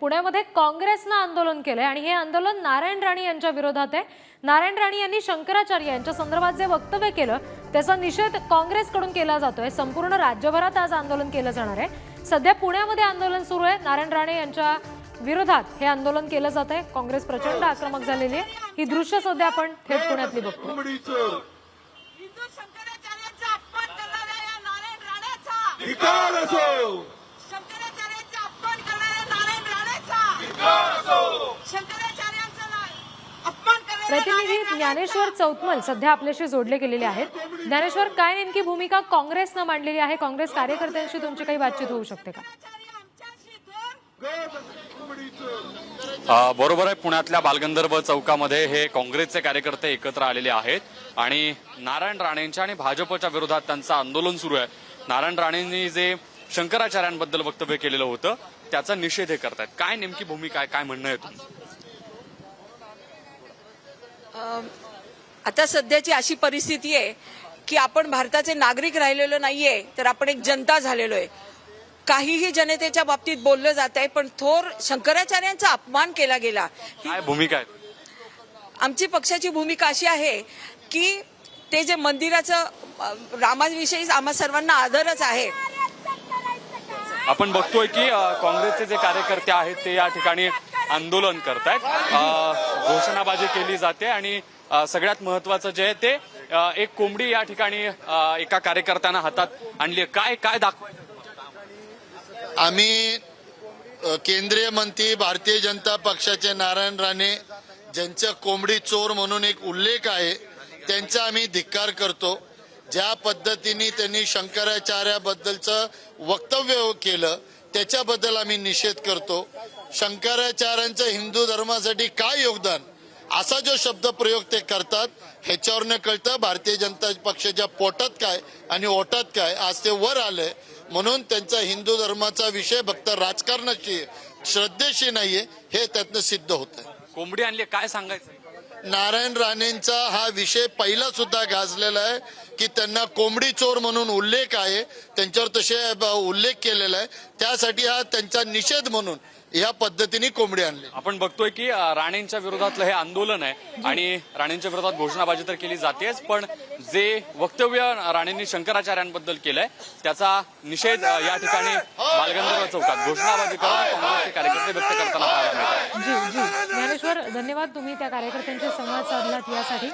पुण्यामध्ये काँग्रेसनं आंदोलन केलंय आणि हे आंदोलन नारायण राणे यांच्या विरोधात आहे। नारायण राणे यांनी शंकराचार्य यांच्या संदर्भात जे वक्तव्य केलं त्याचा निषेध काँग्रेसकडून केला जातोय। संपूर्ण राज्यभरात आज आंदोलन केलं जाणार आहे। सध्या पुण्यामध्ये आंदोलन सुरू आहे। नारायण राणे यांच्या विरोधात हे आंदोलन केलं जात आहे। काँग्रेस प्रचंड आक्रमक झालेली आहे। ही दृश्य सध्या आपण थेट पुण्यातली बघतो। प्रतिनिधी ज्ञानेश्वर चौतमल सध्या आपल्याशी जोडले गेलेले आहेत। ज्ञानेश्वर, काय नेमकी भूमिका काँग्रेसनं मांडलेली आहे? काँग्रेस कार्यकर्त्यांशी तुमची काही बातचीत होऊ शकते का? बरोबर आहे। पुण्यातल्या बालगंधर्व चौकामध्ये हे काँग्रेसचे कार्यकर्ते एकत्र आलेले आहेत आणि नारायण राणेंच्या आणि भाजपच्या विरोधात त्यांचं आंदोलन सुरू आहे। नारायण राणेंनी जे शंकराचार्यांबद्दल वक्तव्य केलेलं होतं त्याचा निषेध हे करतायत। काय नेमकी भूमिका आहे, काय म्हणणं आहे तुमचं? आता सध्याची अशी परिस्थिती आहे की आपण भारताचे नागरिक राहिलेलो नाहीये, तर आपण एक जनता झालेलो आहे। काहीही जनतेच्या बाबतीत बोललं जात आहे, पण थोर शंकराचार्यांचा अपमान केला गेला। काय भूमिका आहे? आमची पक्षाची भूमिका अशी आहे की ते जे मंदिराचं रामाविषयी आम्हा सर्वांना आदरच आहे। आपण बघतोय की काँग्रेसचे जे कार्यकर्ते आहेत ते या ठिकाणी आंदोलन करतायत। घोषणाबाजी केली जाते आणि सगळ्यात महत्वाचं जे आहे ते एक कोंबडी या ठिकाणी एका कार्यकर्त्यानं हातात आणली। काय काय दाखवायचं? आम्ही केंद्रीय मंत्री भारतीय जनता पक्षाचे नारायण राणे ज्यांचं कोंबडी चोर म्हणून एक उल्लेख आहे त्यांचा आम्ही धिक्कार करतो। ज्या पद्धतीने त्यांनी शंकराचार्याबद्दलचं वक्तव्य केलं त्याच्याबद्दल आम्ही निषेध करतो। शंकराचार्यांचं हिंदू धर्मासाठी काय योगदान असा जो शब्द प्रयोग ते करतात ह्याच्यावरनं कळतं भारतीय जनता पक्षाच्या पोटात काय आणि ओटात काय। आज ते वर आले म्हणून त्यांचा हिंदू धर्माचा विषय फक्त राजकारणाशी श्रद्धेशी नाहीये हे त्यातनं सिद्ध होत आहे। कोंबडी आणली, काय सांगायचं? नारायण राणेंचा हा विषय पहिला सुद्धा गाजलेला आहे की त्यांना कोंबडी चोर म्हणून उल्लेख आहे, त्यांच्यावर तसे उल्लेख केलेला आहे, त्यासाठी हा त्यांचा निषेध म्हणून या पद्धतीने कोंबडी आणली। आपण बघतोय की राणेंच्या विरोधातलं हे आंदोलन आहे आणि राणेंच्या विरोधात घोषणाबाजी तर केली जातेच, पण जे वक्तव्य राणेंनी शंकराचार्यांबद्दल केलंय त्याचा निषेध या ठिकाणी बालगंधर्व चौकात घोषणाबाजी करत काँग्रेसचे कार्यकर्ते व्यक्त करताना पाहायला मिळतात। जी जी ज्ञानेश्वर, धन्यवाद, तुम्ही त्या कार्यकर्त्यांशी संवाद साधलात यासाठी।